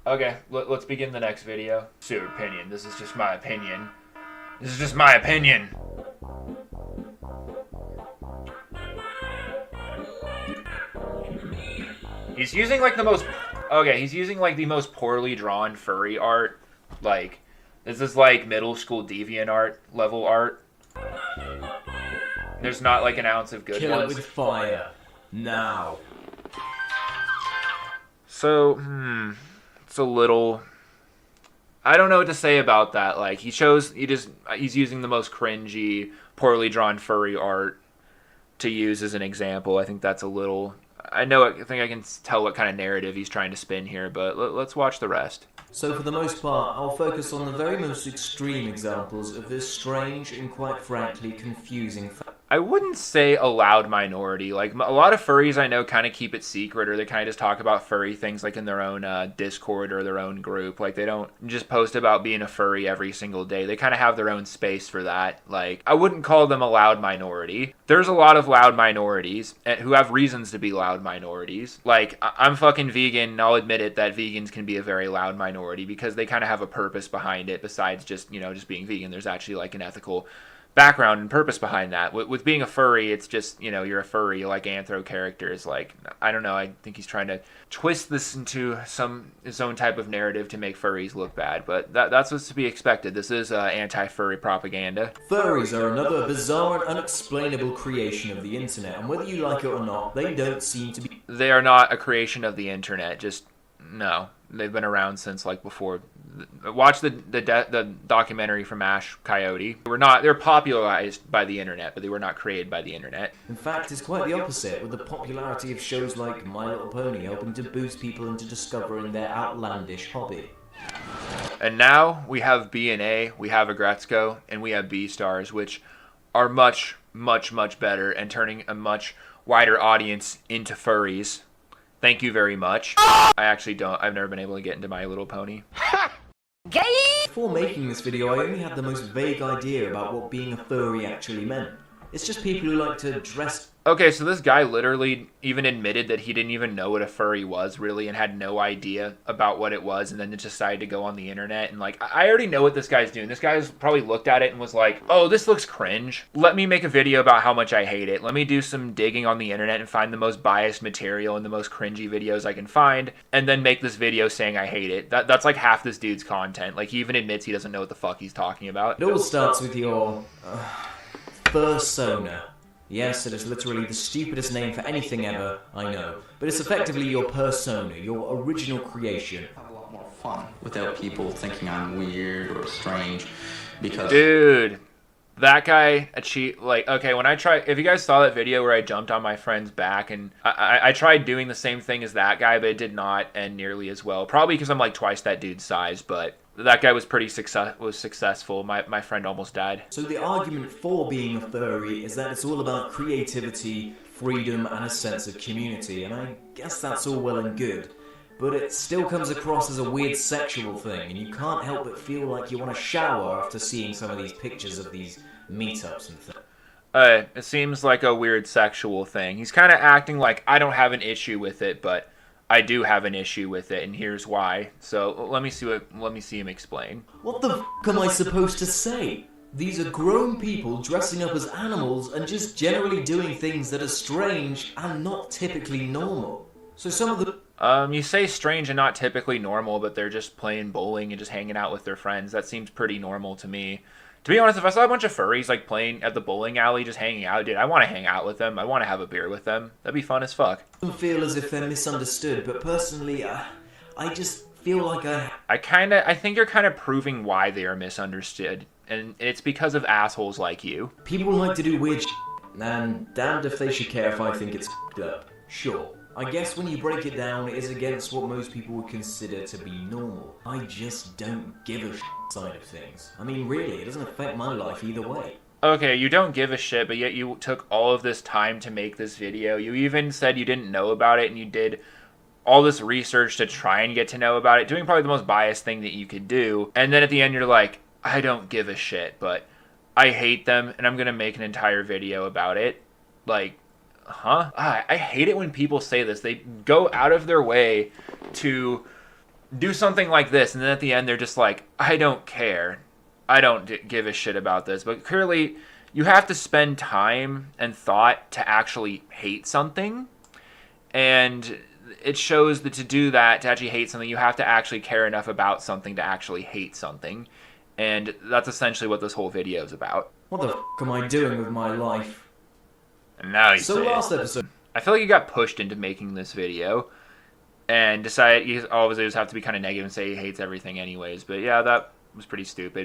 Okay, let's begin the next video. It's your opinion. This is just my opinion. This is just my opinion. He's using like the most... Okay, he's using like the most poorly drawn furry art. Like, this is like middle school DeviantArt level art. There's not like an ounce of good Kill ones. it with fire. Now. So, it's a little... I don't know what to say about that. Like, he's using the most cringy, poorly drawn furry art to use as an example. I think that's a little... I think I can tell what kind of narrative he's trying to spin here, but let's watch the rest. So for the most part, I'll focus on the very most extreme examples of this strange and quite frankly confusing I wouldn't say a loud minority. Like, a lot of furries I know kind of keep it secret, or they kind of just talk about furry things like in their own Discord or their own group. Like, they don't just post about being a furry every single day. They kind of have their own space for that. Like, I wouldn't call them a loud minority. There's a lot of loud minorities who have reasons to be loud minorities. Like, I'm fucking vegan, and I'll admit it that vegans can be a very loud minority because they kind of have a purpose behind it besides just, just being vegan. There's actually like an ethical background and purpose behind that. With being a furry, it's just, you're a furry, you like anthro characters. Like, I don't know, I think he's trying to twist this into his own type of narrative to make furries look bad, but that's what's to be expected. This is anti-furry propaganda. Furries are another bizarre and unexplainable creation of the internet, and whether you like it or not, they don't seem to be... They are not a creation of the internet, no. They've been around since like before. Watch the documentary from Ash Coyote. They're popularized by the internet, but they were not created by the internet. In fact, it's quite the opposite, with the popularity of shows like My Little Pony helping to boost people into discovering their outlandish hobby. And now we have B and A, we have Agretzko, and we have B-Stars, which are much, much, much better and turning a much wider audience into furries. Thank you very much. I've never been able to get into My Little Pony. Gay! Before making this video, I only had the most vague idea about what being a furry actually meant. It's just people who like to dress... Okay, so this guy literally even admitted that he didn't even know what a furry was, really, and had no idea about what it was, and then just decided to go on the internet, and like, I already know what this guy's doing. This guy's probably looked at it and was like, oh, this looks cringe. Let me make a video about how much I hate it. Let me do some digging on the internet and find the most biased material and the most cringy videos I can find, and then make this video saying I hate it. That's like half this dude's content. Like, he even admits he doesn't know what the fuck he's talking about. It all starts with your... fursona. Yes, it is literally the stupidest name for anything ever, I know. But it's effectively your persona, your original creation. Have a lot more fun without people thinking I'm weird or strange, because... Dude, that guy achieved, like, okay, if you guys saw that video where I jumped on my friend's back, and I tried doing the same thing as that guy, but it did not end nearly as well. Probably because I'm like twice that dude's size, but... That guy was successful. My friend almost died. So the argument for being a furry is that it's all about creativity, freedom, and a sense of community, and I guess that's all well and good. But it still comes across as a weird sexual thing, and you can't help but feel like you want to shower after seeing some of these pictures of these meetups and things. It seems like a weird sexual thing. He's kind of acting like I don't have an issue with it, but I do have an issue with it, and here's why. So let me see him explain. What the f*** am I supposed to say? These are grown people dressing up as animals and just generally doing things that are strange and not typically normal. So some of the... You say strange and not typically normal, but they're just playing bowling and just hanging out with their friends. That seems pretty normal to me. To be honest, if I saw a bunch of furries like playing at the bowling alley, just hanging out, dude, I want to hang out with them. I want to have a beer with them. That'd be fun as fuck. I feel as if they're misunderstood, but personally, I just feel like I think you're kind of proving why they are misunderstood, and it's because of assholes like you. People like to do weird shit, and damned if they should care if I think it's f***ed up. Sure. I guess when you break it down, it is against what most people would consider to be normal. I just don't give a shit side of things. I mean, really, it doesn't affect my life either way. Okay, you don't give a shit, but yet you took all of this time to make this video. You even said you didn't know about it, and you did all this research to try and get to know about it, doing probably the most biased thing that you could do. And then at the end, you're like, I don't give a shit, but I hate them, and I'm gonna make an entire video about it. Like... Huh? I hate it when people say this. They go out of their way to do something like this, and then at the end they're just like, I don't care. I don't give a shit about this. But clearly, you have to spend time and thought to actually hate something. And it shows that to do that, to actually hate something, you have to actually care enough about something to actually hate something. And that's essentially what this whole video is about. What the f*** am I doing with my life? And now you So say last it. episode... I feel like you got pushed into making this video. And decided you always have to be kind of negative and say he hates everything anyways. But yeah, that was pretty stupid.